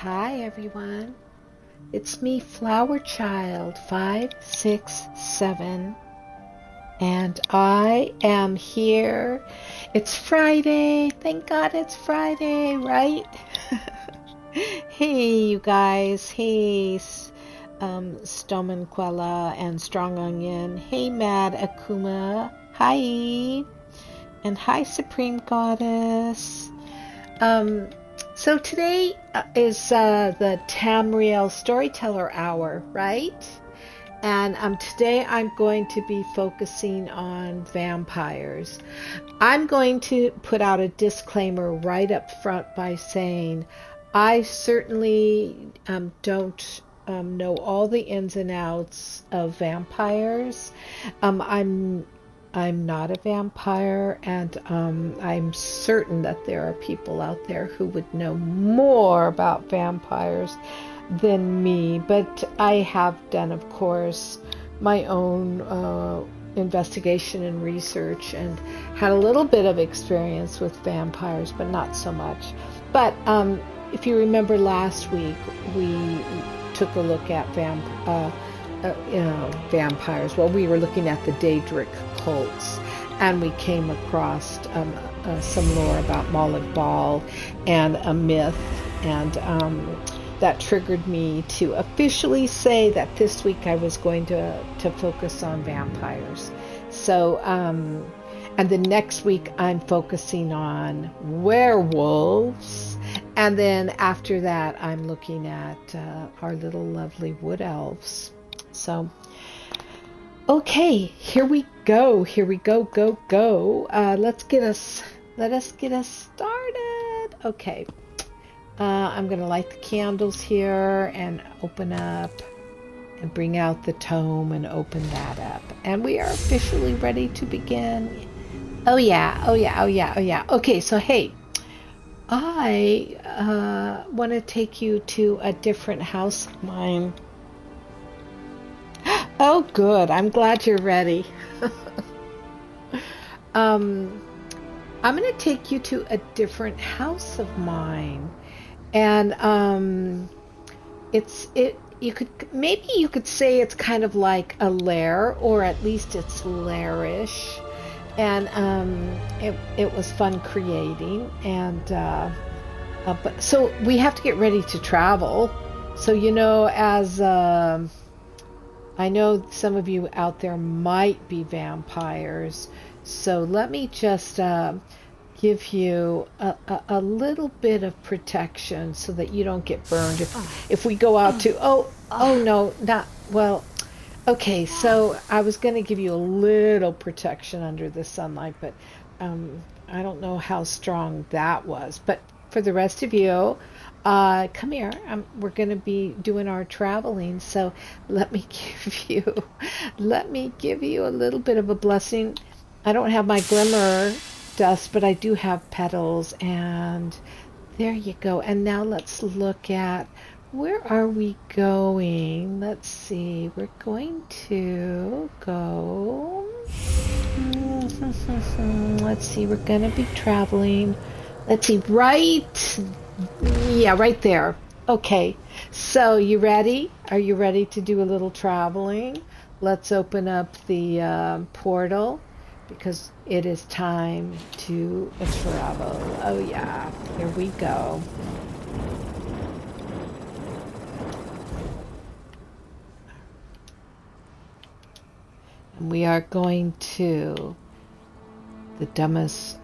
Hi everyone, it's me, Flower Child 567, and I am here. It's Friday. Thank God it's Friday, right? Hey you guys. Hey Stomanquella and Strong Onion. Hey Mad Akuma. Hi. And hi Supreme Goddess. So today is the Tamriel Storyteller Hour, right? And today I'm going to be focusing on vampires. I'm going to put out a disclaimer right up front by saying I certainly don't know all the ins and outs of vampires. I'm not a vampire, and I'm certain that there are people out there who would know more about vampires than me. But I have done, of course, my own investigation and research and had a little bit of experience with vampires, but not so much. But if you remember last week, we took a look at vampires. Well, we were looking at the Daedric cults, and we came across some lore about Molag Bal and a myth, and that triggered me to officially say that this week I was going to focus on vampires. So, and the next week I'm focusing on werewolves, and then after that I'm looking at our little lovely wood elves. So, okay, here we go. Go. Let us get us started. Okay, I'm gonna light the candles here and open up and bring out the tome and open that up, and we are officially ready to begin. Oh yeah. Okay, so hey, I want to take you to a different house of mine. Oh, good. I'm glad you're ready. I'm going to take you to a different house of mine, and you could say it's kind of like a lair, or at least it's lairish, and it was fun creating, and but so we have to get ready to travel. So as I know some of you out there might be vampires, so let me just give you a little bit of protection so that you don't get burned if we go out to no, not well. Okay, so I was going to give you a little protection under the sunlight, but I don't know how strong that was. But for the rest of you, come here. We're going to be doing our traveling, so let me give you a little bit of a blessing. I don't have my glimmer dust, but I do have petals, and there you go. And now let's look at, where are we going? Let's see. We're going to go. Let's see. We're going to be traveling. Let's see. Right there. Okay. So you ready? Are you ready to do a little traveling? Let's open up the portal, because it is time to travel. Oh yeah. Here we go. And we are going to the Domus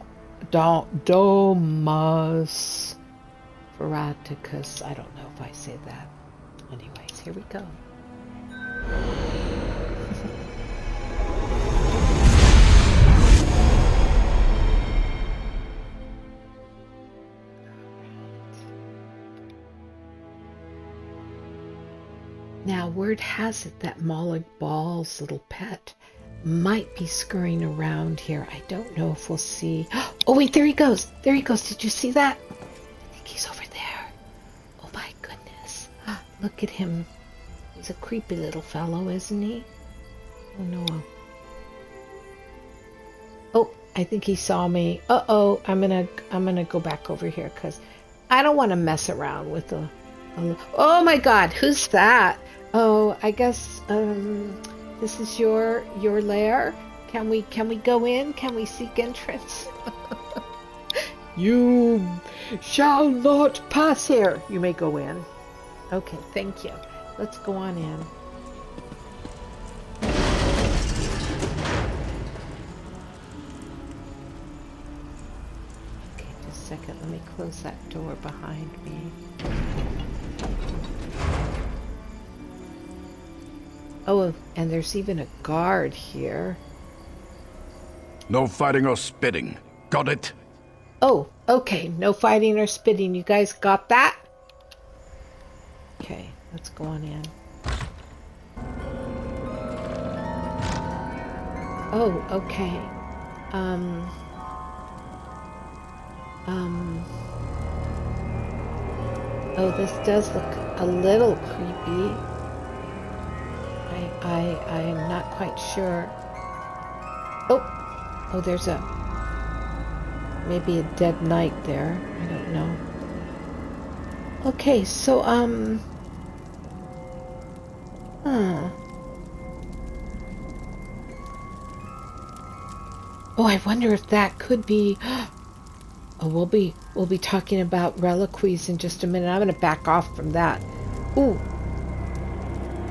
Pharasticus. I don't know if I say that. Anyways, here we go. Now, word has it that Molag Bal's little pet might be scurrying around here. I don't know if we'll see. Oh, wait, there he goes. Did you see that? I think he's over there. Oh, my goodness. Look at him. He's a creepy little fellow, isn't he? Oh, no. Oh, I think he saw me. Uh-oh. I'm gonna go back over here, because I don't want to mess around with the Oh my God, who's that? Oh, I guess this is your lair. Can we go in? Can we seek entrance? You shall not pass here. You may go in. Okay, thank you. Let's go on in. Okay, just a second. Let me close that door behind me. Oh, and there's even a guard here. No fighting or spitting. Got it? Oh, okay. No fighting or spitting. You guys got that? Okay, let's go on in. Oh, okay. Oh, this does look a little creepy. I'm not quite sure. Oh, there's maybe a dead knight there. I don't know. Okay, so, Oh, I wonder if that could be... Oh, we'll be talking about reliquies in just a minute. I'm going to back off from that. Ooh.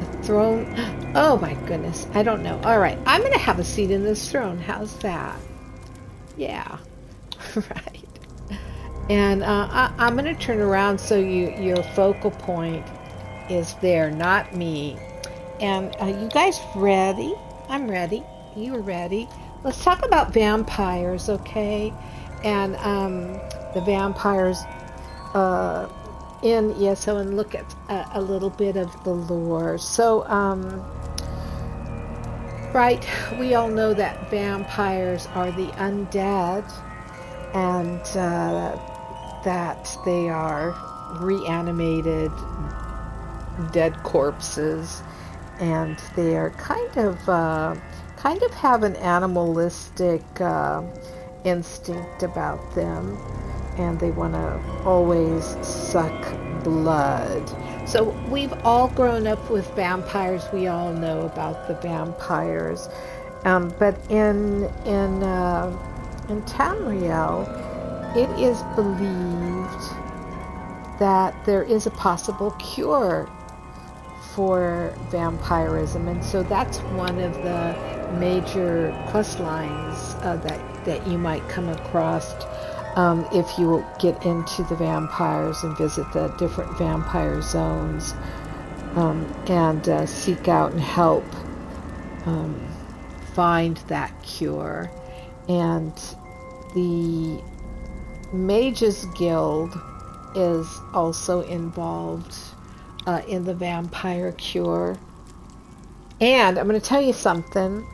The throne. Oh, my goodness. I don't know. All right. I'm going to have a seat in this throne. How's that? Yeah. Right. And I'm going to turn around so your focal point is there, not me. And you guys ready? I'm ready. You're ready. Let's talk about vampires, okay? And the vampires in ESO, and look at a little bit of the lore. So, right, we all know that vampires are the undead, and that they are reanimated dead corpses, and they are kind of have an animalistic instinct about them, and they want to always suck blood. So we've all grown up with vampires. We all know about the vampires, but in Tamriel, it is believed that there is a possible cure for vampirism, and so that's one of the major quest lines that you might come across if you get into the vampires and visit the different vampire zones, and seek out and help find that cure. And the Mages Guild is also involved in the vampire cure. And I'm going to tell you something.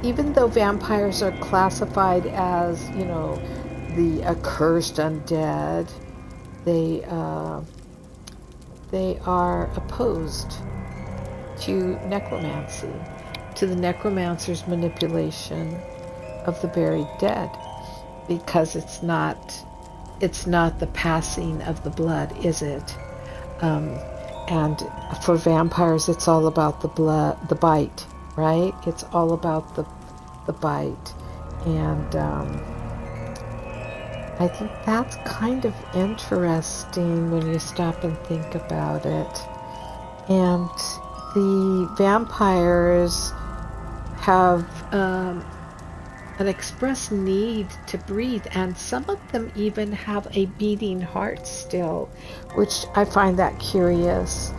Even though vampires are classified as, the accursed undead, they are opposed to necromancy, to the necromancer's manipulation of the buried dead, because it's not the passing of the blood, is it? And for vampires, it's all about the blood, the bite, right? It's all about the bite. And I think that's kind of interesting when you stop and think about it. And the vampires have an express need to breathe, and some of them even have a beating heart still, which I find that curious.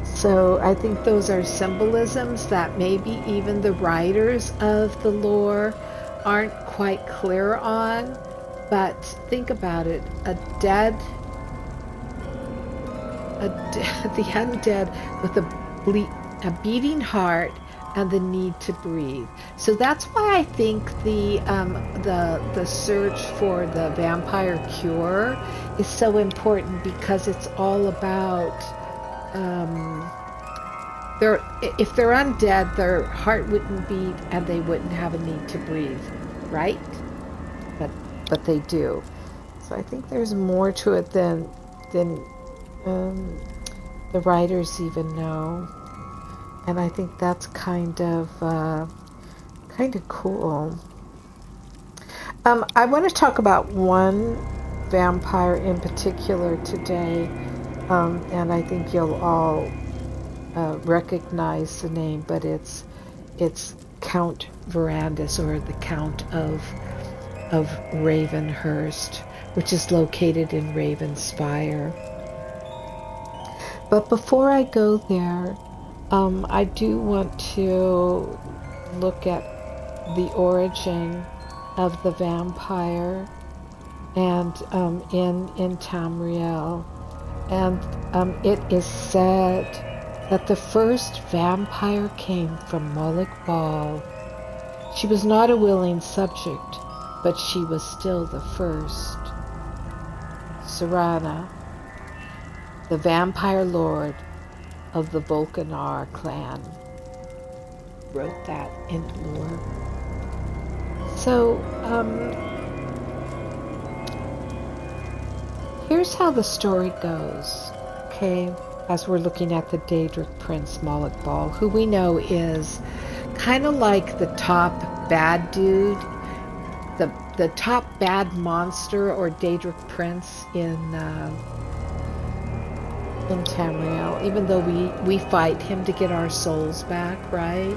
So I think those are symbolisms that maybe even the writers of the lore aren't quite clear on. But think about it, the undead with a beating heart and the need to breathe. So that's why I think the search for the vampire cure is so important, because it's all about if they're undead, their heart wouldn't beat and they wouldn't have a need to breathe, right? But they do. So I think there's more to it than than the writers even know. And I think that's kind of cool. I want to talk about one vampire in particular today, and I think you'll all recognize the name, but it's Count Verandis, or the Count of Ravenhurst, which is located in Ravenspire. But before I go there, I do want to look at the origin of the vampire and in Tamriel. And it is said that the first vampire came from Molag Bal. She was not a willing subject, but she was still the first. Serana, the vampire lord of the Volcanar clan, wrote that in lore. So, here's how the story goes, okay, as we're looking at the Daedric Prince Molag Bal, who we know is kind of like the top bad dude, the top bad monster or Daedric Prince in Tamriel, even though we fight him to get our souls back, right?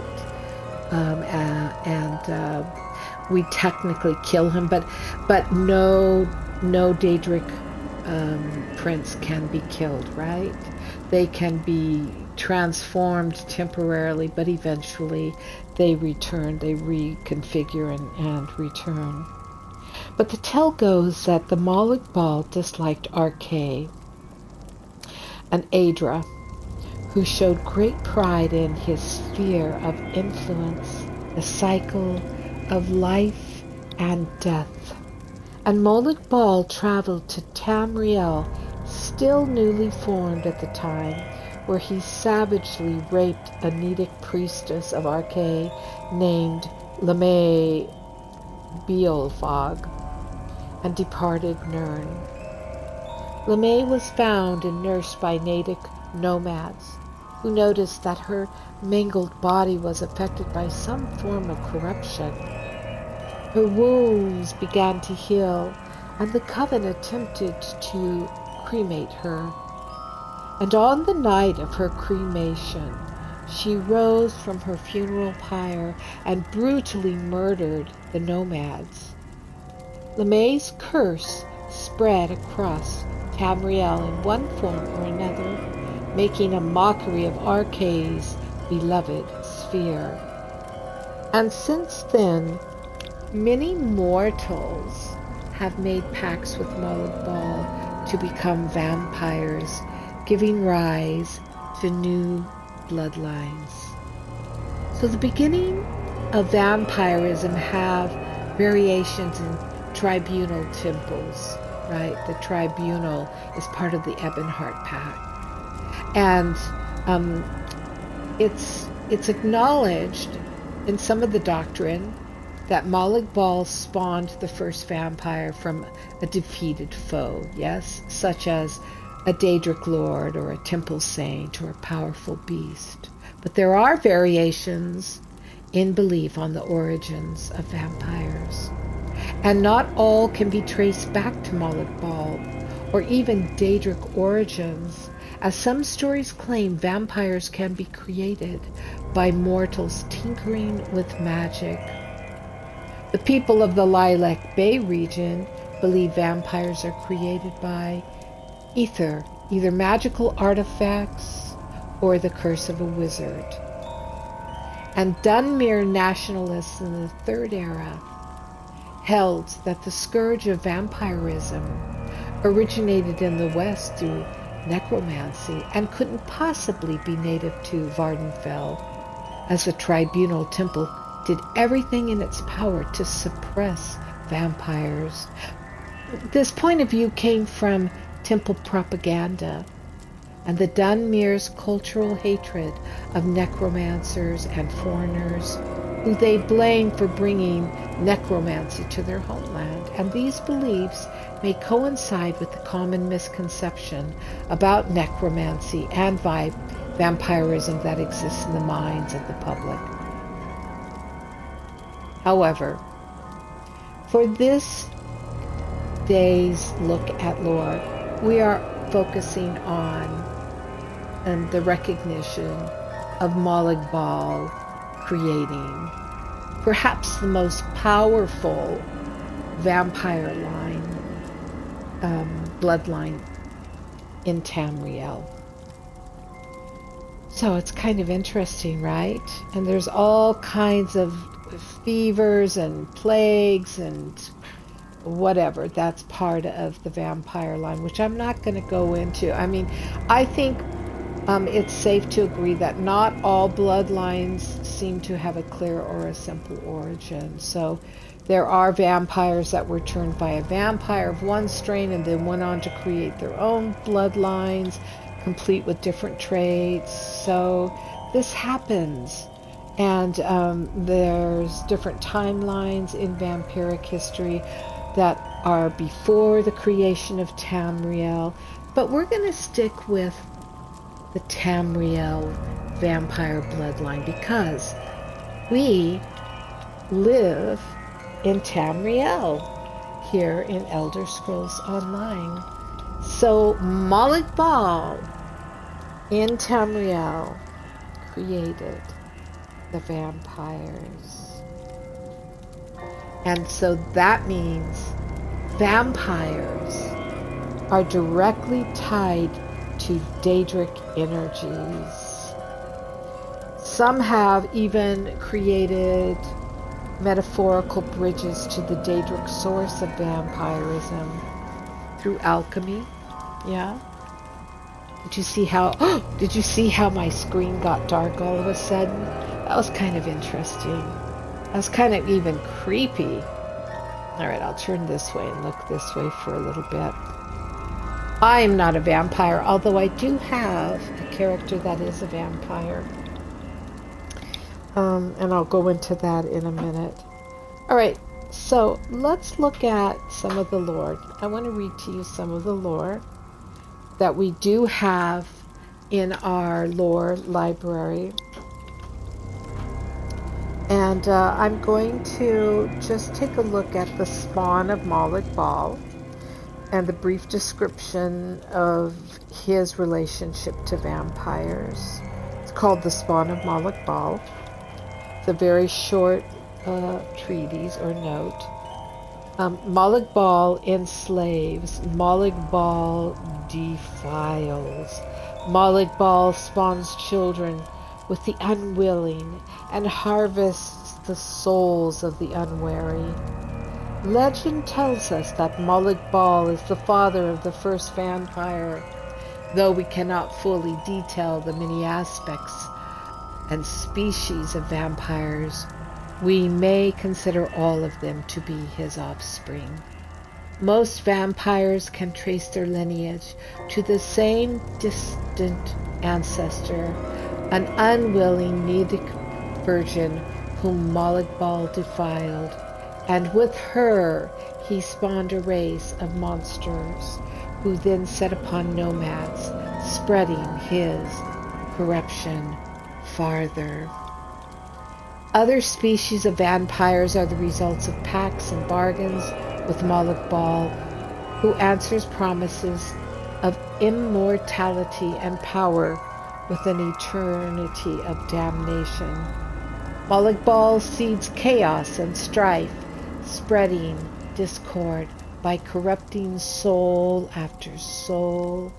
And we technically kill him, but no Daedric prince can be killed, right? They can be transformed temporarily, but eventually they return, they reconfigure and return. But the tale goes that the Molag Bal disliked Arkay, an Aedra, who showed great pride in his sphere of influence, the cycle of life and death. And Molag Bal traveled to Tamriel, still newly formed at the time, where he savagely raped a Nedic priestess of Arkay named Lamae Beolfog, and departed Nirn. Lamae was found and nursed by Nedic nomads, who noticed that her mangled body was affected by some form of corruption. Her wounds began to heal, and the coven attempted to cremate her. And on the night of her cremation, she rose from her funeral pyre and brutally murdered the nomads. Lamae's curse spread across Tamriel in one form or another, making a mockery of Arkay's beloved sphere. And since then, many mortals have made pacts with Molag Bal to become vampires, giving rise to new bloodlines. So the beginning of vampirism have variations in tribunal temples, right? The tribunal is part of the Ebonheart Pact. And it's acknowledged in some of the doctrine that Molag Bal spawned the first vampire from a defeated foe, yes, such as a Daedric lord or a temple saint or a powerful beast. But there are variations in belief on the origins of vampires. And not all can be traced back to Molag Bal or even Daedric origins, as some stories claim vampires can be created by mortals tinkering with magic. The people of the Lilac Bay region believe vampires are created by either magical artifacts or the curse of a wizard. And Dunmere nationalists in the Third Era held that the scourge of vampirism originated in the West through necromancy and couldn't possibly be native to Vardenfell, as the Tribunal Temple did everything in its power to suppress vampires. This point of view came from temple propaganda and the Dunmere's cultural hatred of necromancers and foreigners who they blame for bringing necromancy to their homeland. And these beliefs may coincide with the common misconception about necromancy and vampirism that exists in the minds of the public. However, for this day's look at lore, we are focusing on the recognition of Molag Bal creating perhaps the most powerful vampire bloodline in Tamriel. So it's kind of interesting, right? And there's all kinds of fevers and plagues and whatever. That's part of the vampire line, which I'm not going to go into. I mean, I think it's safe to agree that not all bloodlines seem to have a clear or a simple origin. So there are vampires that were turned by a vampire of one strain and then went on to create their own bloodlines, complete with different traits. So this happens. And there's different timelines in vampiric history that are before the creation of Tamriel. But we're going to stick with the Tamriel vampire bloodline because we live in Tamriel here in Elderscrolls Online. So Molag Bal in Tamriel created the vampires. And so that means vampires are directly tied to Daedric energies. Some have even created metaphorical bridges to the Daedric source of vampirism through alchemy. Yeah. Did you see how my screen got dark all of a sudden? That was kind of interesting. That was kind of even creepy. All right, I'll turn this way and look this way for a little bit. I am not a vampire, although I do have a character that is a vampire. And I'll go into that in a minute. All right, so let's look at some of the lore. I want to read to you some of the lore that we do have in our lore library. And I'm going to just take a look at the Spawn of Molag Bal and the brief description of his relationship to vampires. It's called the Spawn of Molag Bal. It's a very short treatise or note. Molag Bal enslaves. Molag Bal defiles. Molag Bal spawns children with the unwilling and harvests the souls of the unwary. Legend tells us that Molag Bal is the father of the first vampire, though we cannot fully detail the many aspects and species of vampires. We may consider all of them to be his offspring. Most vampires can trace their lineage to the same distant ancestor, an unwilling Nedic virgin whom Molag Bal defiled, and with her he spawned a race of monsters who then set upon nomads, spreading his corruption farther. Other species of vampires are the results of pacts and bargains with Molag Bal, who answers promises of immortality and power with an eternity of damnation. Molag Bal seeds chaos and strife, spreading discord by corrupting soul after soul,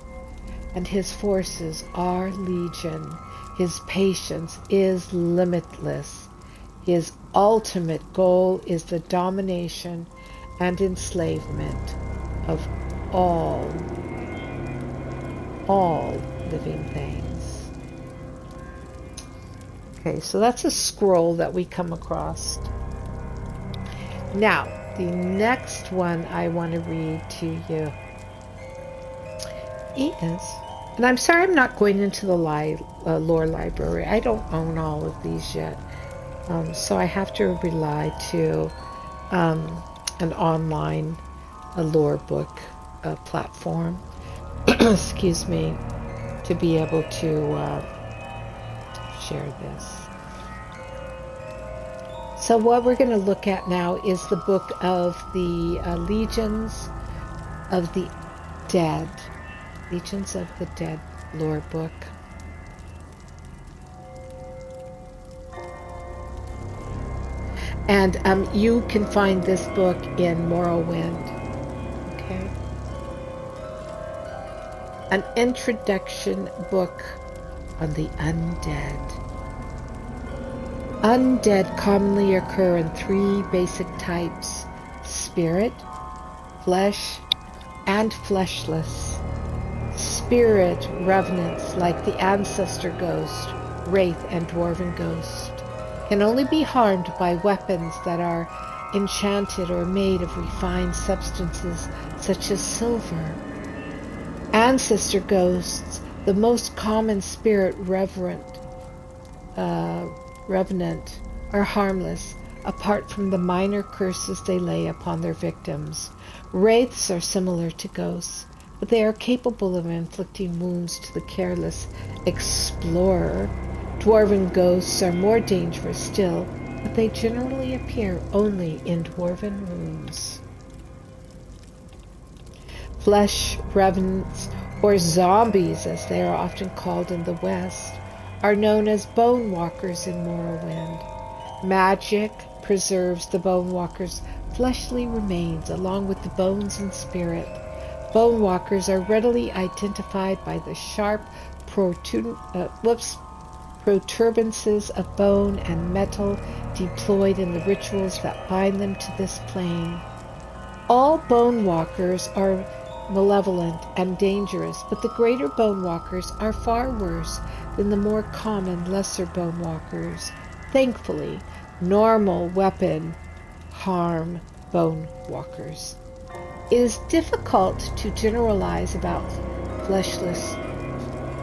and his forces are legion. His patience is limitless. His ultimate goal is the domination and enslavement of all living things. Okay, so that's a scroll that we come across. Now, the next one I want to read to you is, and I'm sorry I'm not going into the lore library. I don't own all of these yet. So I have to rely to an online lore book platform, excuse me, to be able to share this. So what we're going to look at now is the book of the Legions of the Dead. Legions of the Dead lore book. And you can find this book in Morrowind. Okay. An introduction book on the undead. Undead commonly occur in 3 basic types: spirit, flesh, and fleshless. Spirit revenants like the ancestor ghost, wraith, and dwarven ghost can only be harmed by weapons that are enchanted or made of refined substances such as silver. Ancestor ghosts, the most common spirit revenant, are harmless, apart from the minor curses they lay upon their victims. Wraiths are similar to ghosts, but they are capable of inflicting wounds to the careless explorer. Dwarven ghosts are more dangerous still, but they generally appear only in dwarven rooms. Flesh revenants, or zombies as they are often called in the West, are known as bone walkers in Morrowind. Magic preserves the bone walkers' fleshly remains along with the bones and spirit. Bone walkers are readily identified by the sharp protuberances of bone and metal deployed in the rituals that bind them to this plane. All bone walkers are malevolent and dangerous, but the greater bone walkers are far worse than the more common lesser bone walkers. Thankfully, normal weapon harm bone walkers. It is difficult to generalize about fleshless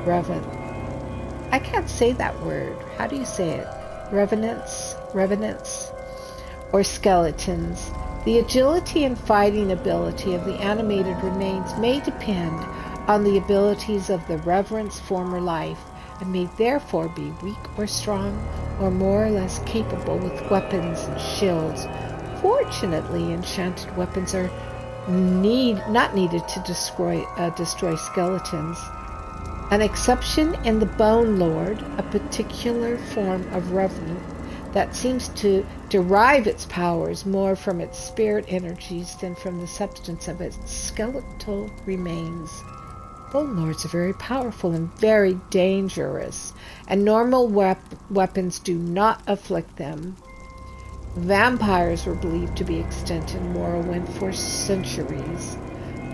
revenant. I can't say that word. How do you say it? Revenants, or skeletons. The agility and fighting ability of the animated remains may depend on the abilities of the revenant's former life, and may therefore be weak or strong, or more or less capable with weapons and shields. Fortunately, enchanted weapons are not needed to destroy skeletons. An exception in the Bone Lord, a particular form of revenant that seems to derive its powers more from its spirit energies than from the substance of its skeletal remains. Bone Lords are very powerful and very dangerous, and normal weapons do not afflict them. Vampires were believed to be extant in Morrowind for centuries.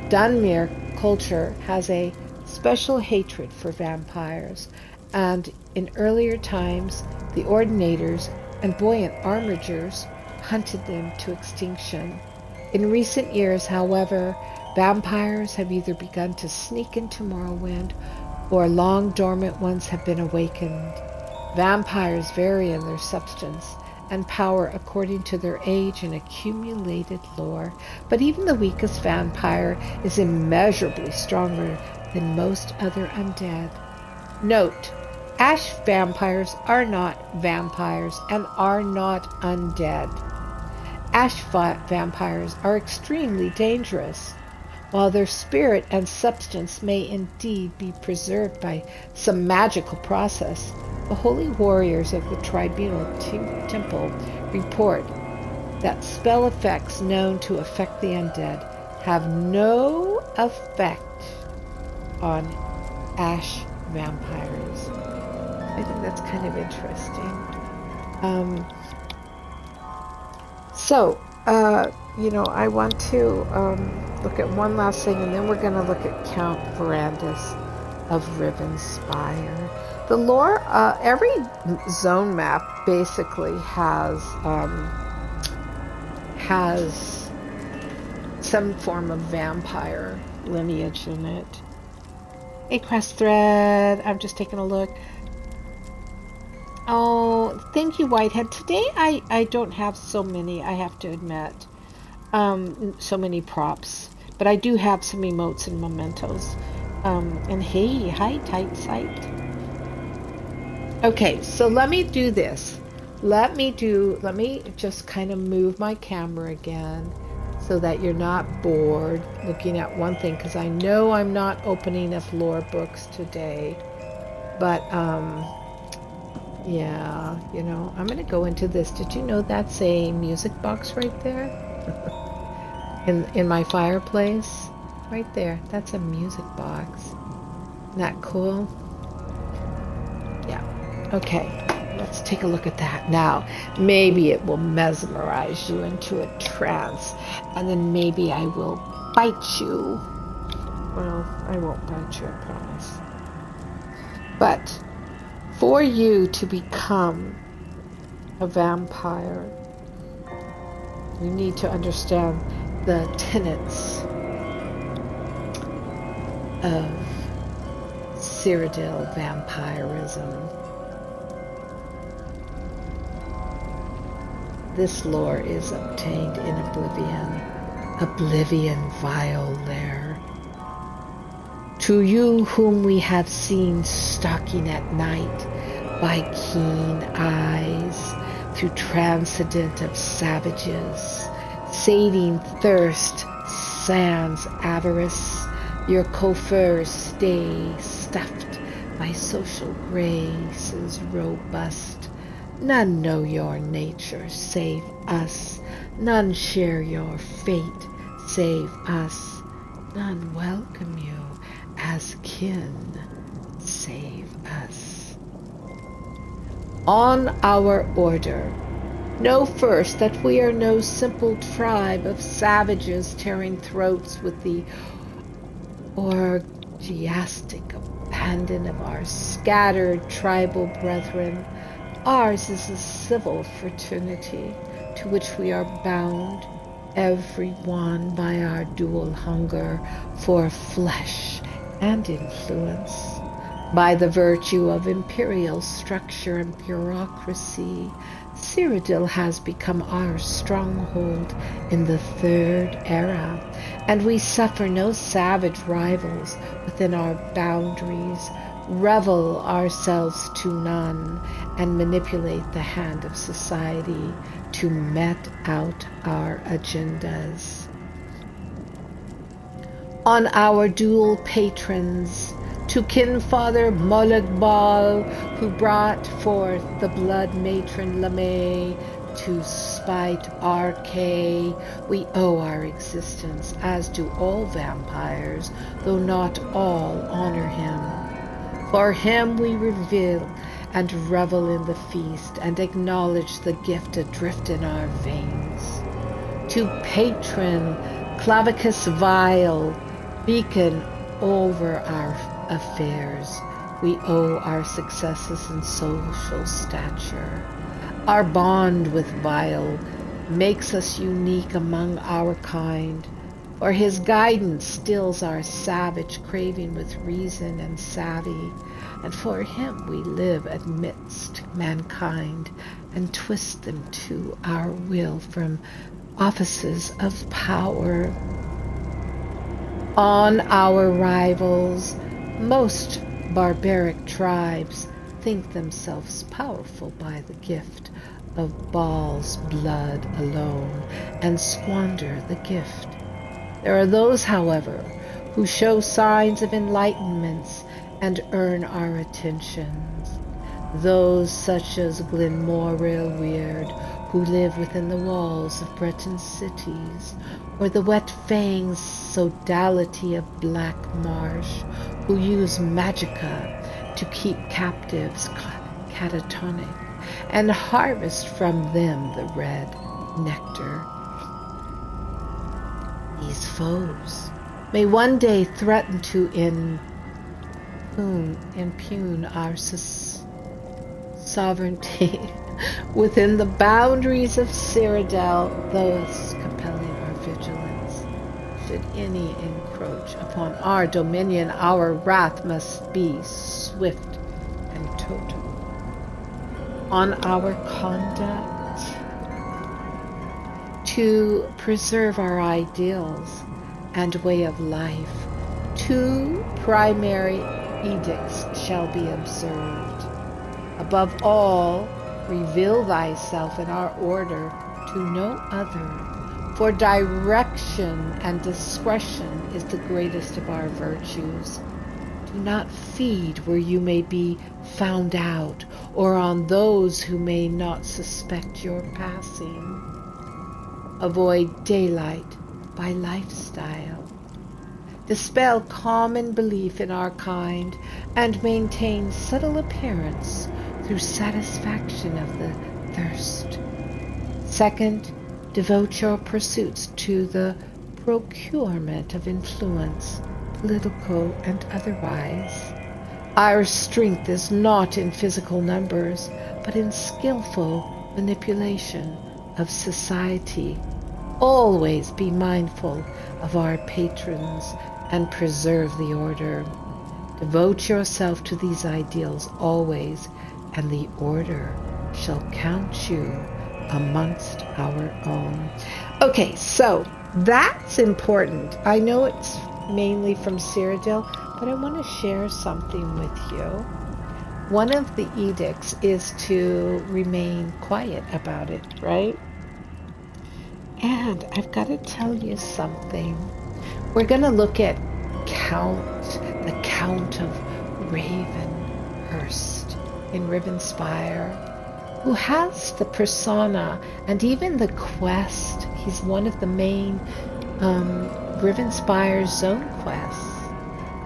Dunmer culture has a special hatred for vampires, and in earlier times the Ordinators and buoyant armigers hunted them to extinction. In recent years, however, vampires have either begun to sneak into Morrowind, or long dormant ones have been awakened. Vampires vary in their substance and power according to their age and accumulated lore, but even the weakest vampire is immeasurably stronger than most other undead. Note, ash vampires are not vampires and are not undead. Ash vampires are extremely dangerous. While their spirit and substance may indeed be preserved by some magical process, the holy warriors of the Tribunal Temple report that spell effects known to affect the undead have no effect on ash vampires. I think that's kind of interesting. I want to look at one last thing, and then we're going to look at Count Verandis of Rivenspire. The lore, every zone map basically has some form of vampire lineage in it. Hey, Quest Thread, I'm just taking a look. Oh, thank you, Whitehead. Today I don't have so many, I have to admit. So many props. But I do have some emotes and mementos. And hey, hi, tight sight. Okay, so let me do this. Let me just kind of move my camera again so that you're not bored looking at one thing, because I know I'm not opening up lore books today. But, yeah, you know, I'm going to go into this. Did you know that's a music box right there? in my fireplace? Right there. That's a music box. Isn't that cool? Yeah. Okay. Let's take a look at that. Now, maybe it will mesmerize you into a trance, and then maybe I will bite you. Well, I won't bite you, I promise. But for you to become a vampire, you need to understand the tenets of Cyrodil vampirism. This lore is obtained in oblivion vile lair. To you whom we have seen stalking at night by keen eyes, through transcendent of savages, sating thirst, sans avarice, your coffers stay stuffed by social graces robust. None know your nature save us, none share your fate save us, none welcome you as kin save us. On our order, know first that we are no simple tribe of savages tearing throats with the orgiastic abandon of our scattered tribal brethren. Ours is a civil fraternity to which we are bound, every one by our dual hunger for flesh and influence, by the virtue of imperial structure and bureaucracy. Cyrodil has become our stronghold in the third era, and we suffer no savage rivals within our boundaries, revel ourselves to none, and manipulate the hand of society to met out our agendas. On our dual patrons, to Kinfather Molag Bal, who brought forth the blood matron Lamae to spite Arche, we owe our existence, as do all vampires, though not all honor him. For him we revere and revel in the feast, and acknowledge the gift adrift in our veins. To patron Clavicus Vile, beacon over our affairs, we owe our successes in social stature. Our bond with Vile makes us unique among our kind, for his guidance stills our savage craving with reason and savvy, and for him we live amidst mankind, and twist them to our will from offices of power. On our rivals, most barbaric tribes think themselves powerful by the gift of Baal's blood alone, and squander the gift. There are those, however, who show signs of enlightenments and earn our attentions. Those such as Glenmoril Weird, who live within the walls of Breton cities, or the Wet Fangs Sodality of Black Marsh, who use magica to keep captives catatonic, and harvest from them the red nectar. These foes may one day threaten to impugn our sovereignty within the boundaries of Cyrodil, thus compelling our vigilance. Should any encroach upon our dominion, our wrath must be swift and total. on our conduct, to preserve our ideals and way of life. 2 primary edicts shall be observed. Above all, reveal thyself in our order to no other, for direction and discretion is the greatest of our virtues. Do not feed where you may be found out, or on those who may not suspect your passing. Avoid daylight by lifestyle. Dispel common belief in our kind, and maintain subtle appearance through satisfaction of the thirst. Second, devote your pursuits to the procurement of influence, political and otherwise. Our strength is not in physical numbers, but in skillful manipulation of society. Always be mindful of our patrons and preserve the order. Devote yourself to these ideals always, and the order shall count you amongst our own. Okay, so that's important. I know it's mainly from Cyrodil, but I want to share something with you. One of the edicts is to remain quiet about it, right? And I've got to tell you something. We're going to look at the Count of Ravenhurst in Rivenspire, who has the persona and even the quest. He's one of the main Rivenspire zone quests.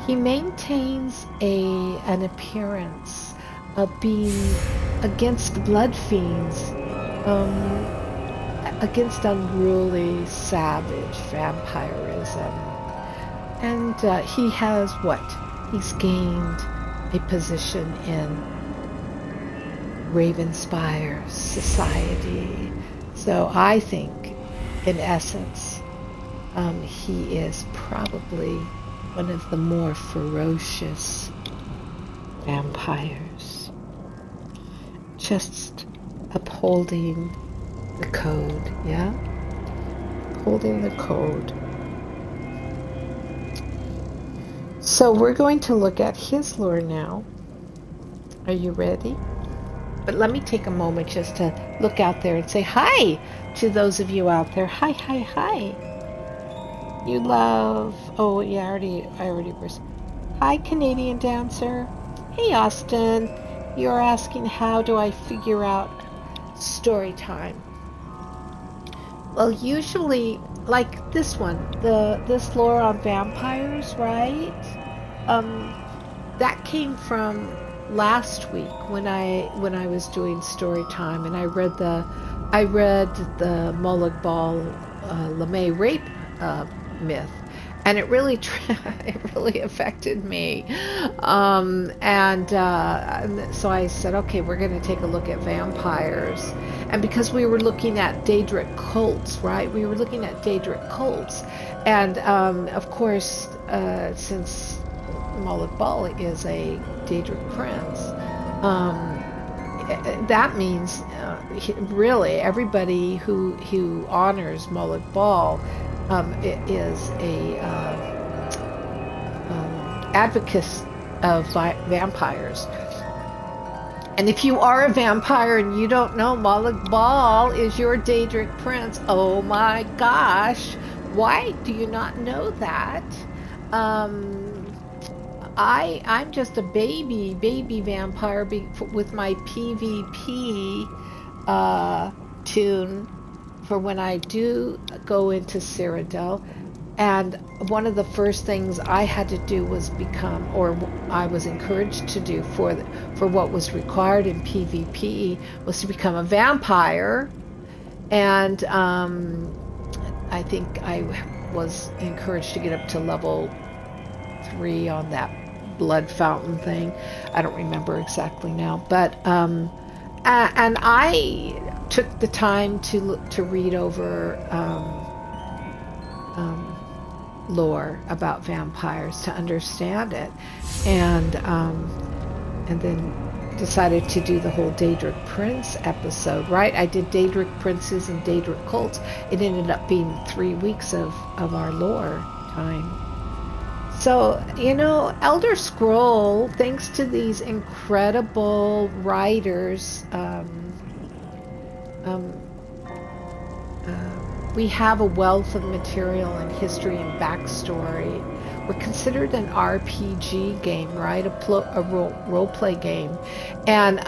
He maintains an appearance of being against Bloodfiends, against unruly, savage vampirism. And he has what? He's gained a position in Ravenspire society. So I think, in essence, he is probably one of the more ferocious vampires. Just upholding the code, yeah? Upholding the code. So we're going to look at his lore now. Are you ready? But let me take a moment just to look out there and say hi to those of you out there. Hi, hi, hi. You love... Oh, yeah, I already was. Hi, Canadian Dancer. Hey, Austin. You're asking, how do I figure out story time? Well, usually, like this one, this lore on vampires, right? That came from last week when I was doing story time, and I read the Molag Bal Lamae rape myth, and it really affected me. And so I said, okay, we're going to take a look at vampires. And because we were looking at Daedric cults, right? We were looking at Daedric cults. And, of course, since Molag Bal is a Daedric prince, that means really everybody who honors Molag Bal is a advocate of vampires. And if you are a vampire and you don't know, Molag Bal is your Daedric prince. Oh my gosh, why do you not know that? I'm just a baby vampire with my PvP tune for when I do go into Cyrodil. And one of the first things I had to do was become, or I was encouraged to do for what was required in PvP, was to become a vampire. And I think I was encouraged to get up to level 3 on that blood fountain thing. I don't remember exactly now, but and I took the time to read over lore about vampires to understand it, and then decided to do the whole Daedric Prince episode, right? I did Daedric Princes and Daedric Cults. It ended up being 3 weeks of our lore time. So, Elder Scroll, thanks to these incredible writers, we have a wealth of material and history and backstory. We're considered an RPG game, right? A role-play game. And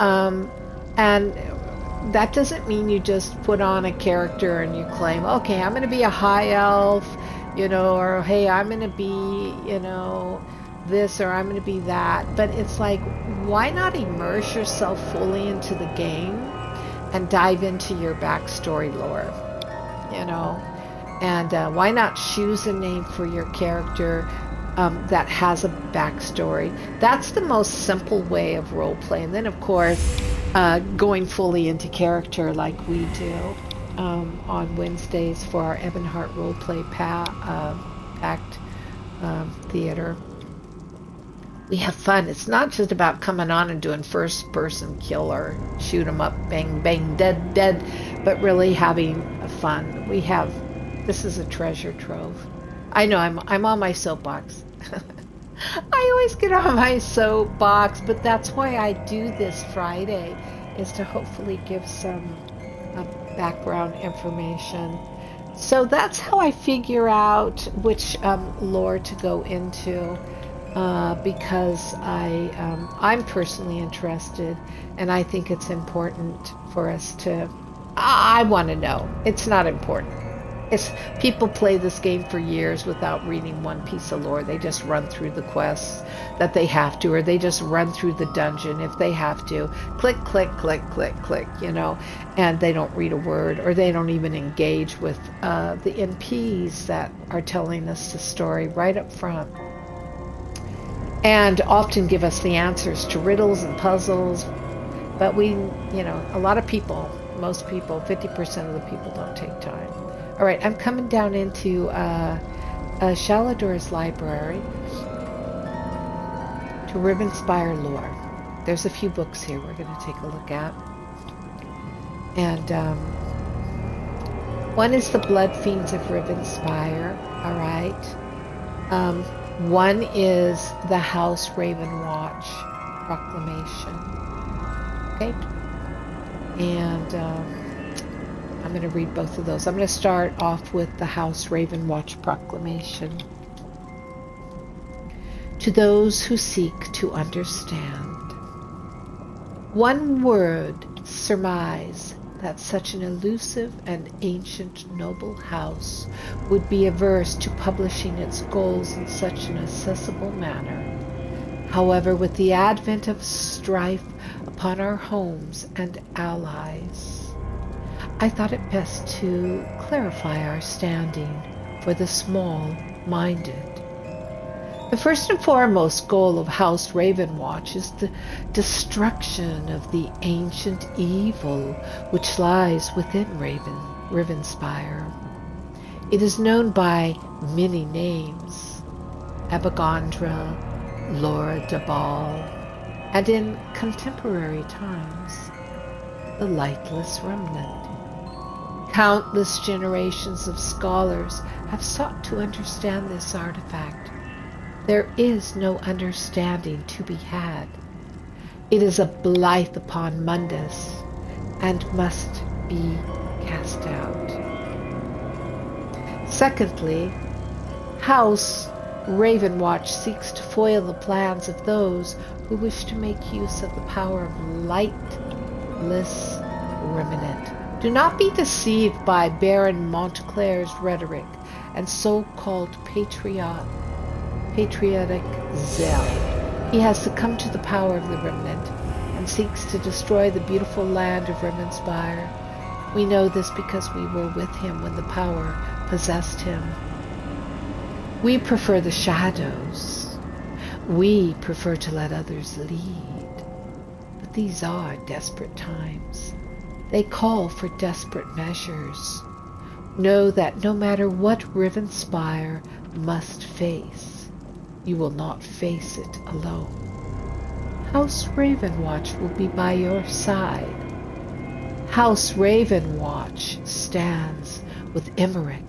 that doesn't mean you just put on a character and you claim, okay, I'm going to be a high elf, or hey, I'm going to be, this, or I'm going to be that. But it's like, why not immerse yourself fully into the game and dive into your backstory lore, And why not choose a name for your character that has a backstory? That's the most simple way of role play. And then, of course, going fully into character like we do on Wednesdays for our Ebonheart Roleplay Pact Theater. We have fun. It's not just about coming on and doing first-person killer, shoot 'em up, bang, bang, dead, dead, but really having fun. This is a treasure trove. I know I'm on my soapbox. I always get on my soapbox, but that's why I do this Friday, is to hopefully give some background information. So that's how I figure out which lore to go into, because I'm personally interested, and I think it's important for us to. I want to know. It's not important. People play this game for years without reading one piece of lore. They just run through the quests that they have to, or they just run through the dungeon if they have to. Click, click, click, click, click, and they don't read a word, or they don't even engage with the NPs that are telling us the story right up front. And often give us the answers to riddles and puzzles. But a lot of people, most people, 50% of the people don't take time. All right, I'm coming down into Shalador's library to Rivenspire lore. There's a few books here we're going to take a look at. And one is the Bloodfiends of Rivenspire, all right. One is the House Ravenwatch Proclamation, okay? And I'm going to read both of those. I'm going to start off with the House Ravenwatch Proclamation. To those who seek to understand. One word surmise that such an elusive and ancient noble house would be averse to publishing its goals in such an accessible manner. However, with the advent of strife upon our homes and allies, I thought it best to clarify our standing for the small-minded. The first and foremost goal of House Ravenwatch is the destruction of the ancient evil which lies within Rivenspire. It is known by many names: Abagandra, Laura de Bal, and in contemporary times, the Lightless Remnant. Countless generations of scholars have sought to understand this artifact. There is no understanding to be had. It is a blight upon Mundus and must be cast out. Secondly, House Ravenwatch seeks to foil the plans of those who wish to make use of the power of Lightless Remnant. Do not be deceived by Baron Montclair's rhetoric and so-called patriotic zeal. He has succumbed to the power of the Remnant and seeks to destroy the beautiful land of Rivenspire. We know this because we were with him when the power possessed him. We prefer the shadows. We prefer to let others lead. But these are desperate times. They call for desperate measures. Know that no matter what Rivenspire must face, you will not face it alone. House Ravenwatch will be by your side. House Ravenwatch stands with Emmerich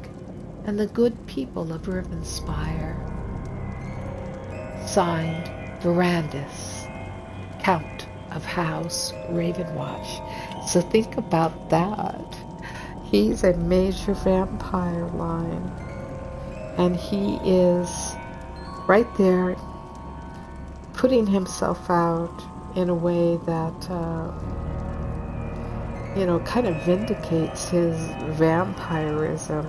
and the good people of Rivenspire. Signed, Verandis, Count of House Ravenwatch. So think about that. He's a major vampire line, and he is right there putting himself out in a way that, kind of vindicates his vampirism.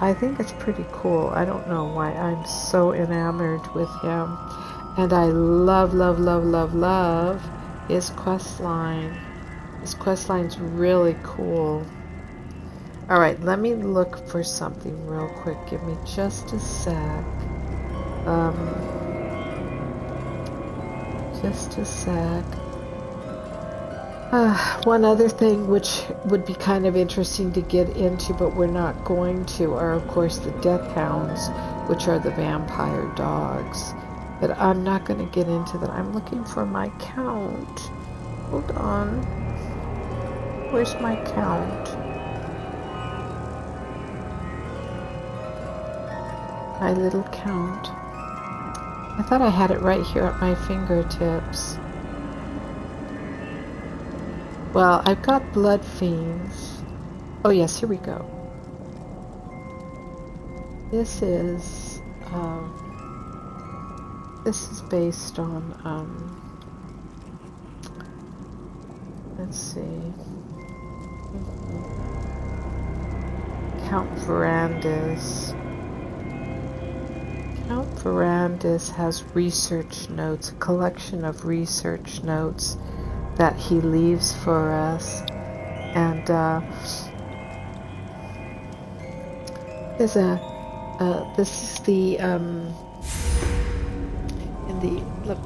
I think it's pretty cool. I don't know why I'm so enamored with him. And I love his quest line. His quest line's really cool. Alright, let me look for something real quick. Give me just a sec. Just a sec. One other thing which would be kind of interesting to get into, but we're not going to, are of course the death hounds, which are the vampire dogs. But I'm not going to get into that. I'm looking for my count. Hold on. Where's my count? My little count. I thought I had it right here at my fingertips. Well, I've got Bloodfiends. Oh yes, here we go. This is based on let's see. Count Verandis. Count Verandis has research notes, a collection of research notes that he leaves for us, and there's this is the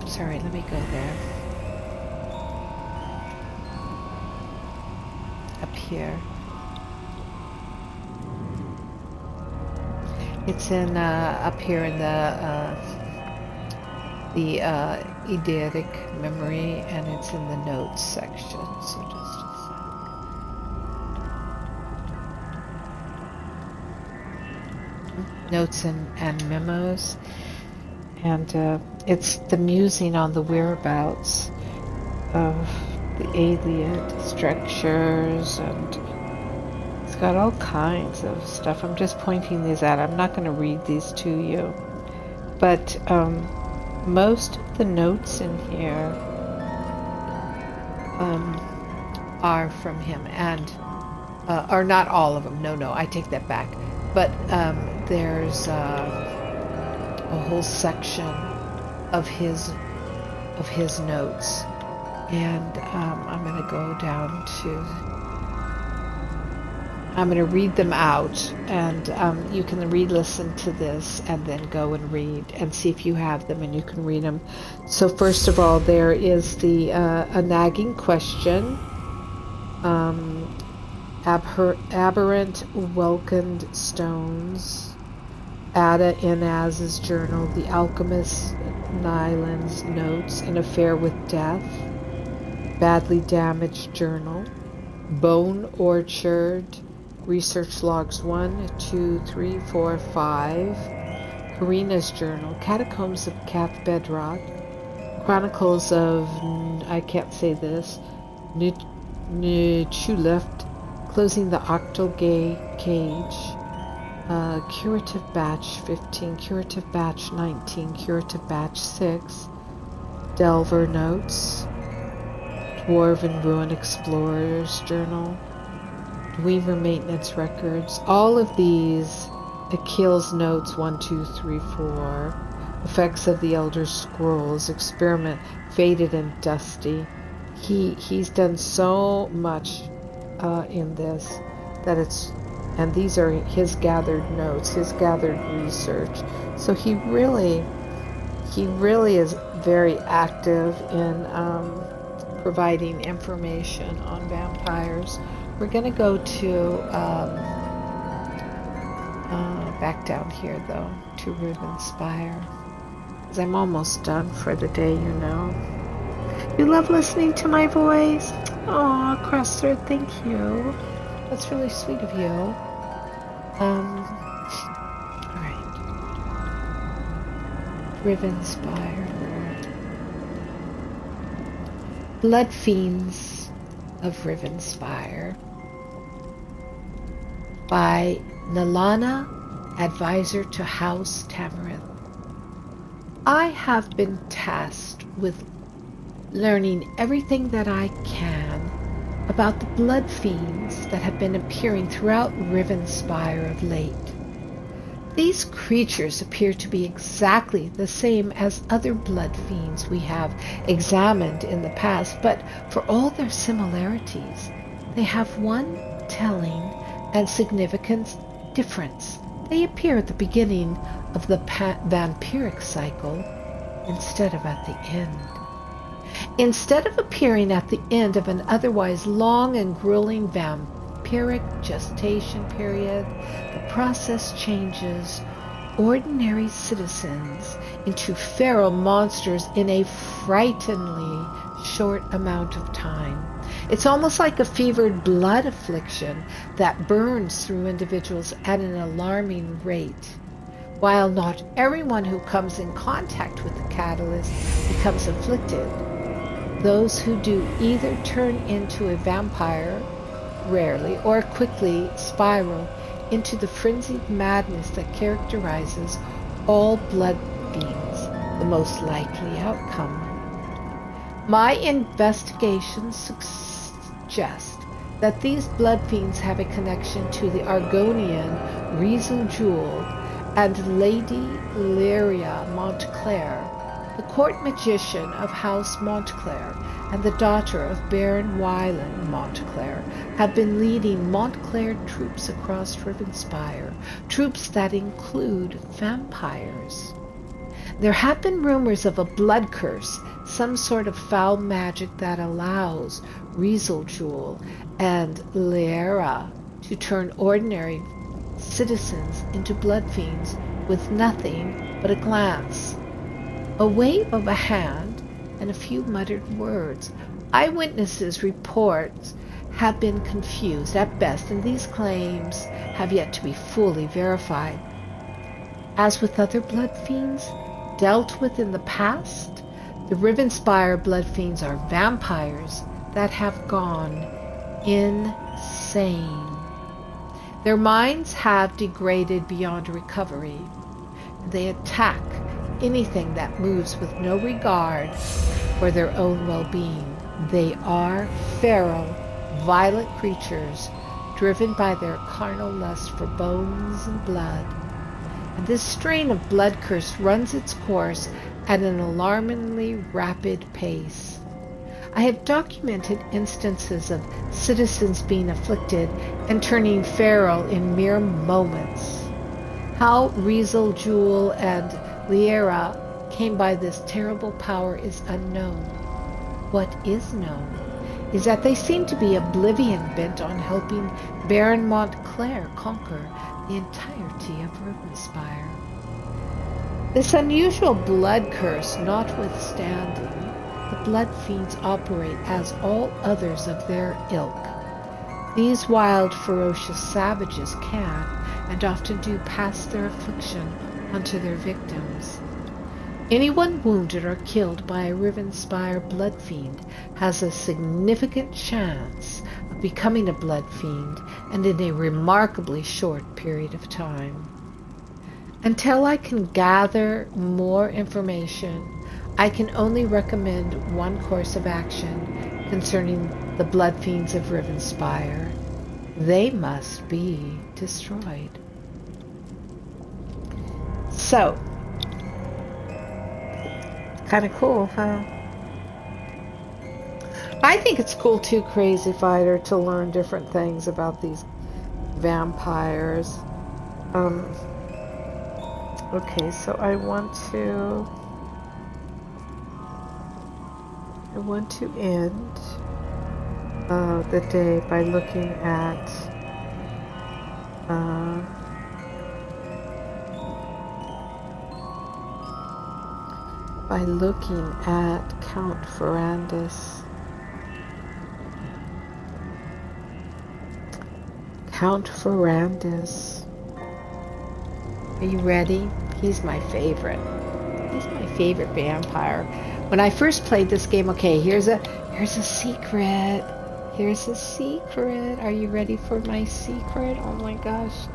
sorry, let me go there. Up here. It's in up here in the eidetic memory, and it's in the notes section. So just a sec. Notes and memos, and it's the musing on the whereabouts of the alien structures, and it's got all kinds of stuff. I'm just pointing these out. I'm not going to read these to you, but most of the notes in here are from him, and or not all of them. No, I take that back. But there's a whole section of his notes, and I'm going to go down to. I'm going to read them out, and you can re-listen to this and then go and read and see if you have them, and you can read them. So first of all, there is the a nagging question, aberrant welcome stones, Ada Inaz's journal, the alchemist Nyland's notes, an affair with death, badly damaged journal, bone orchard, research logs 1, 2, 3, 4, 5. Karina's journal. Catacombs of Cath Bedrock. Chronicles of, I can't say this, Chuleft. Closing the octal gay cage. Curative batch 15. Curative batch 19. Curative batch 6. Delver notes. Dwarven Ruin Explorer's journal. Weaver maintenance records. All of these, Akil's notes 1, 2, 3, 4. Effects of the Elderscrolls, experiment, faded and dusty. He's done so much in this that it's, and these are his gathered notes, his gathered research. So he really is very active in providing information on vampires. We're going to go to, back down here though, to Rivenspire, because I'm almost done for the day, you know. You love listening to my voice? Aw, Crusher, thank you. That's really sweet of you. Alright. Rivenspire. Bloodfiends of Rivenspire. By Nalana, Advisor to House Tamriel. I have been tasked with learning everything that I can about the blood fiends that have been appearing throughout Rivenspire of late. These creatures appear to be exactly the same as other blood fiends we have examined in the past, but for all their similarities, they have one telling and significant difference. They appear at the beginning of the vampiric cycle instead of at the end. Instead of appearing at the end of an otherwise long and grueling vampiric gestation period, the process changes ordinary citizens into feral monsters in a frighteningly short amount of time. It's almost like a fevered blood affliction that burns through individuals at an alarming rate. While not everyone who comes in contact with the catalyst becomes afflicted, those who do either turn into a vampire, rarely, or quickly spiral into the frenzied madness that characterizes all blood fiends, the most likely outcome. My investigations suggest that these blood fiends have a connection to the Argonian Rizel Jewel and Lady Lyria Montclair, the court magician of House Montclair and the daughter of Baron Wyland Montclair, have been leading Montclair troops across Rivenspire, troops that include vampires. There have been rumors of a blood curse, some sort of foul magic that allows Rizel Jewel and Lyra to turn ordinary citizens into blood fiends with nothing but a glance, a wave of a hand, and a few muttered words. Eyewitnesses' reports have been confused at best, and these claims have yet to be fully verified. As with other blood fiends dealt with in the past, the Rivenspire blood fiends are vampires that have gone insane. Their minds have degraded beyond recovery. They attack anything that moves with no regard for their own well-being. They are feral, violent creatures driven by their carnal lust for bones and blood. And this strain of blood curse runs its course at an alarmingly rapid pace. I have documented instances of citizens being afflicted and turning feral in mere moments. How Rizel Jewel and Lyra came by this terrible power is unknown. What is known is that they seem to be oblivion bent on helping Baron Montclair conquer the entirety of Rivenspire. This unusual blood curse notwithstanding, the blood fiends operate as all others of their ilk. These wild, ferocious savages can, and often do, pass their affliction onto their victims. Anyone wounded or killed by a Rivenspire blood fiend has a significant chance of becoming a blood fiend, and in a remarkably short period of time. Until I can gather more information, I can only recommend one course of action concerning the blood fiends of Rivenspire. They must be destroyed. So, kind of cool, huh? I think it's cool too, Crazy Fighter, to learn different things about these vampires. Okay, so I want to end the day by looking at by looking at Count Verandis. Count Verandis. Are you ready? He's my favorite. He's my favorite vampire. When I first played this game, okay, here's a secret. Here's a secret. Are you ready for my secret? Oh my gosh.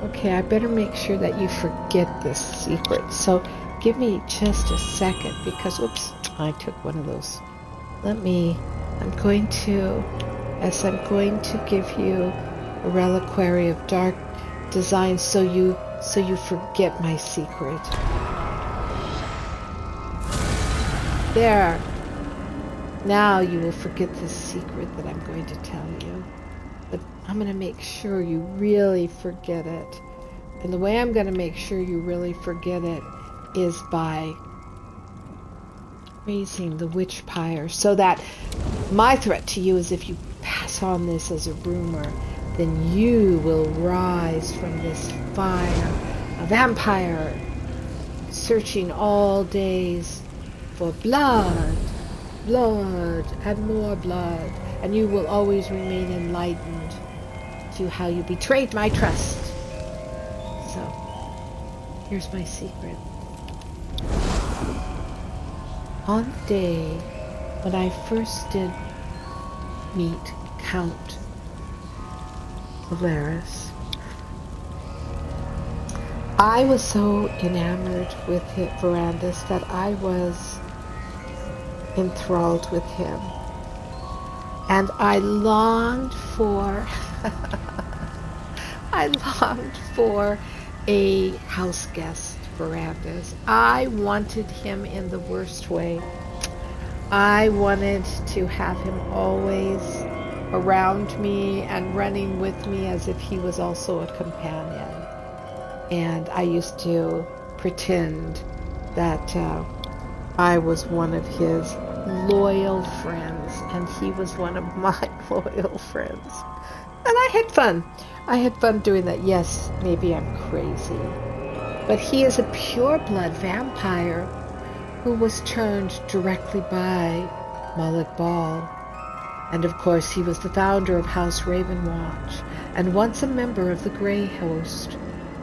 Okay, I better make sure that you forget this secret. So give me just a second because, oops, I took one of those. I'm going to give you a reliquary of dark design so you forget my secret. There. Now you will forget the secret that I'm going to tell you. But I'm going to make sure you really forget it. And the way I'm going to make sure you really forget it is by raising the witch pyre. So that my threat to you is if you pass on this as a rumor, then you will rise from this fire, a vampire, searching all days for blood, and more blood, and you will always remain enlightened to how you betrayed my trust. So, here's my secret. On the day when I first did meet Count Valeris, I was so enamored with Verandis that I was enthralled with him. And I longed for a house guest, Verandis. I wanted him in the worst way. I wanted to have him always around me and running with me as if he was also a companion. And I used to pretend that I was one of his loyal friends and he was one of my loyal friends. And I had fun. I had fun doing that. Yes, maybe I'm crazy. But he is a pure-blood vampire who was turned directly by Molag Bal. And of course, he was the founder of House Ravenwatch and once a member of the Grey Host.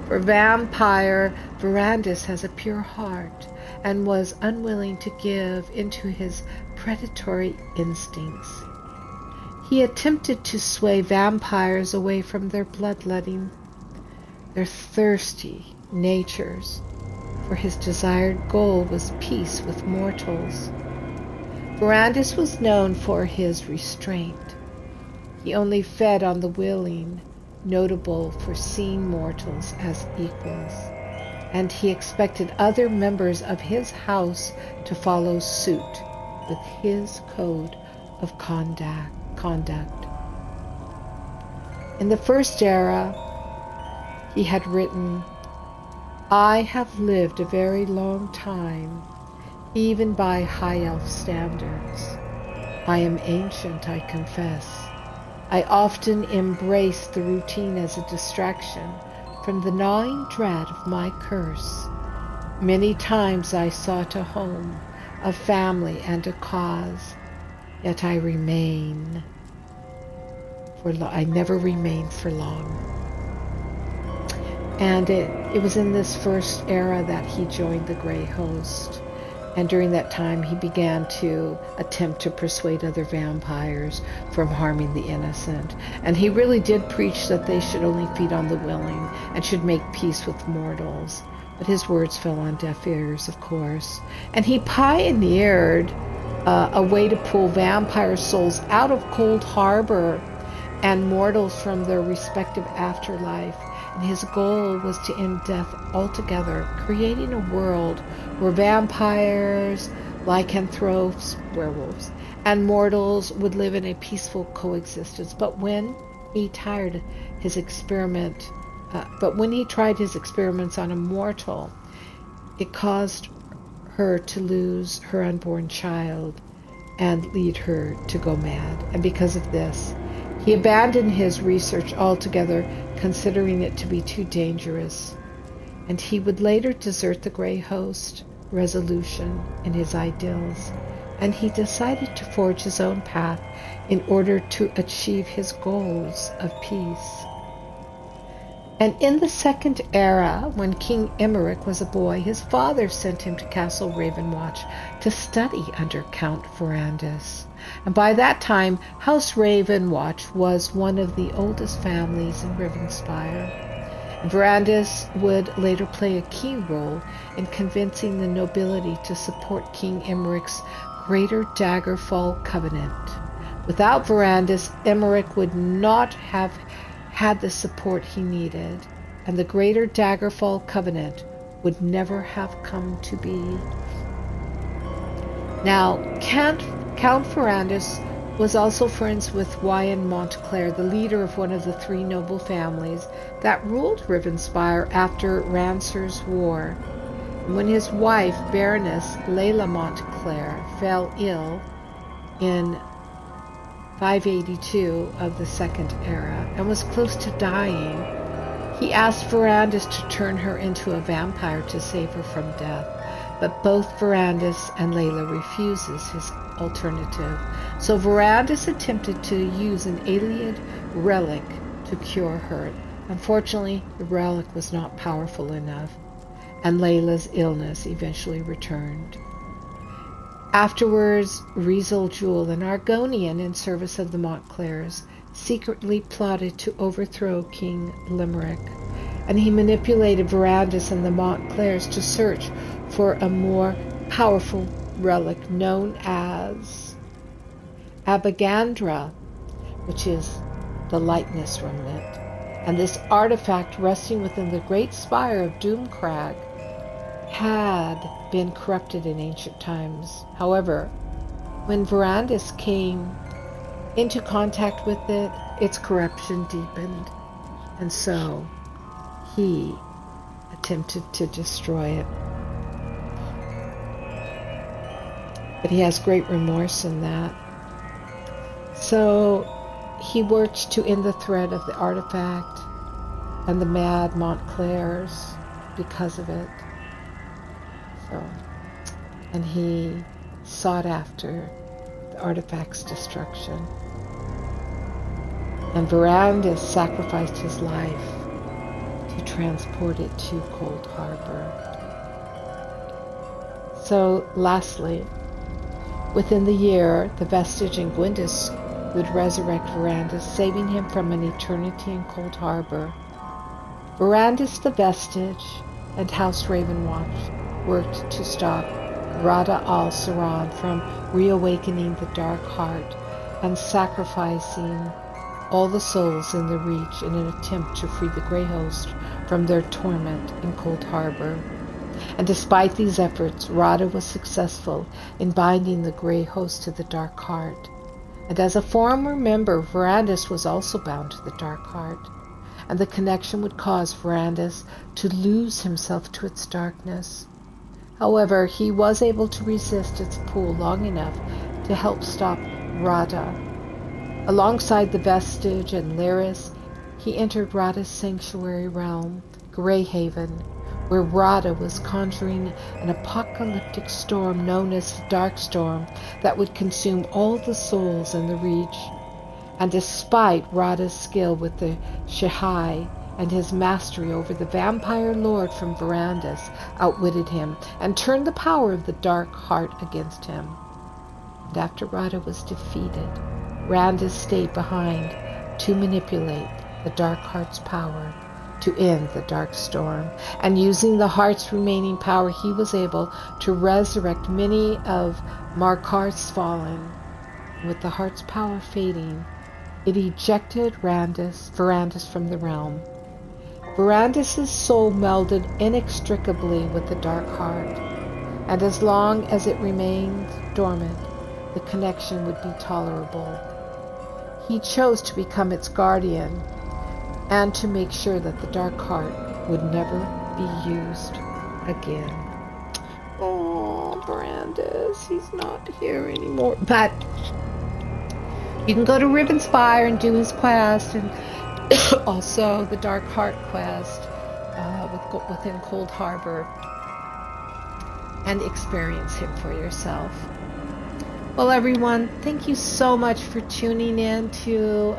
For vampire, Verandis has a pure heart and was unwilling to give into his predatory instincts. He attempted to sway vampires away from their bloodletting, their thirsty natures, for his desired goal was peace with mortals. Verandis was known for his restraint. He only fed on the willing, notable for seeing mortals as equals, and he expected other members of his house to follow suit with his code of conduct. In the first era, he had written, "I have lived a very long time, even by high elf standards. I am ancient, I confess. I often embrace the routine as a distraction from the gnawing dread of my curse. Many times I sought a home, a family, and a cause, yet I never remained for long." And it was in this first era that he joined the Grey Host. And during that time, he began to attempt to persuade other vampires from harming the innocent. And he really did preach that they should only feed on the willing and should make peace with mortals. But his words fell on deaf ears, of course. And he pioneered a way to pull vampire souls out of Cold Harbor and mortals from their respective afterlife. And his goal was to end death altogether, creating a world where vampires, lycanthropes, werewolves, and mortals would live in a peaceful coexistence. But when he tried his experiments on a mortal, it caused her to lose her unborn child and lead her to go mad. And because of this, he abandoned his research altogether, considering it to be too dangerous. And he would later desert the Grey Host resolution in his ideals, and he decided to forge his own path in order to achieve his goals of peace. And in the Second Era, when King Emeric was a boy, his father sent him to Castle Ravenwatch to study under Count Verandis. And by that time, House Ravenwatch was one of the oldest families in Rivenspire. And Verandis would later play a key role in convincing the nobility to support King Emeric's Greater Daggerfall Covenant. Without Verandis, Emeric would not have had the support he needed, and the Greater Daggerfall Covenant would never have come to be. Now, Count Verandis was also friends with Wyan Montclair, the leader of one of the three noble families that ruled Rivenspire after Rancer's War. And when his wife, Baroness Layla Montclair, fell ill in 582 of the Second Era and was close to dying, he asked Verandis to turn her into a vampire to save her from death. But both Verandis and Layla refuses his alternative. So Verandis attempted to use an alien relic to cure her. Unfortunately, the relic was not powerful enough, and Layla's illness eventually returned. Afterwards, Rizal Jewel, an Argonian in service of the Montclairs, secretly plotted to overthrow King Limerick, and he manipulated Verandis and the Montclairs to search for a more powerful relic known as Abagandra, which is the lightness remnant. And this artifact, resting within the great spire of Doomcrag, had been corrupted in ancient times. However, when Verandis came into contact with it, its corruption deepened, and so he attempted to destroy it. But he has great remorse in that. So he worked to end the threat of the artifact and the mad Montclairs because of it. And he sought after the artifact's destruction. And Verandis sacrificed his life to transport it to Cold Harbor. So, lastly, within the year, the Vestige and Gwendis would resurrect Verandis, saving him from an eternity in Cold Harbor. Verandis the Vestige and House Ravenwatch worked to stop Rada al-Saran from reawakening the Dark Heart and sacrificing all the souls in the Reach in an attempt to free the Grey Host from their torment in Cold Harbor. And despite these efforts, Rada was successful in binding the Grey Host to the Dark Heart. And as a former member, Verandis was also bound to the Dark Heart, and the connection would cause Verandis to lose himself to its darkness. However, he was able to resist its pull long enough to help stop Rada. Alongside the Vestige and Lyris, he entered Rada's sanctuary realm, Greyhaven, where Rada was conjuring an apocalyptic storm known as the Darkstorm that would consume all the souls in the Reach. And despite Rada's skill with the shhhhh and his mastery over the vampire lord from Verandis outwitted him and turned the power of the Dark Heart against him. And after Rada was defeated, Verandis stayed behind to manipulate the Dark Heart's power to end the Dark Storm. And using the Heart's remaining power, he was able to resurrect many of Markarth's fallen. With the Heart's power fading, it ejected Verandis from the realm. Verandis' soul melded inextricably with the Dark Heart, and as long as it remained dormant, the connection would be tolerable. He chose to become its guardian, and to make sure that the Dark Heart would never be used again. Oh, Verandis, he's not here anymore. But you can go to Rivenspire and do his quest, and also the Dark Heart quest within Cold Harbor. and experience him for yourself. Well, everyone, thank you so much for tuning in to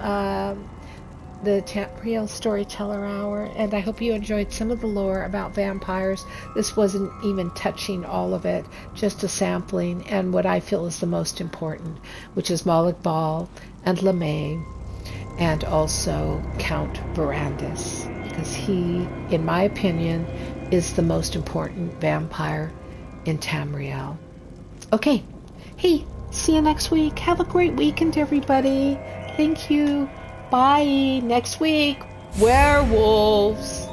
the Tamriel Storyteller Hour, and I hope you enjoyed some of the lore about vampires. This wasn't even touching all of it, just a sampling, and what I feel is the most important, which is Molag Bal and Lamae, and also Count Verandis, because he, in my opinion, is the most important vampire in Tamriel. Okay, hey, see you next week. Have a great weekend, everybody. Thank you. Bye. Next week, werewolves.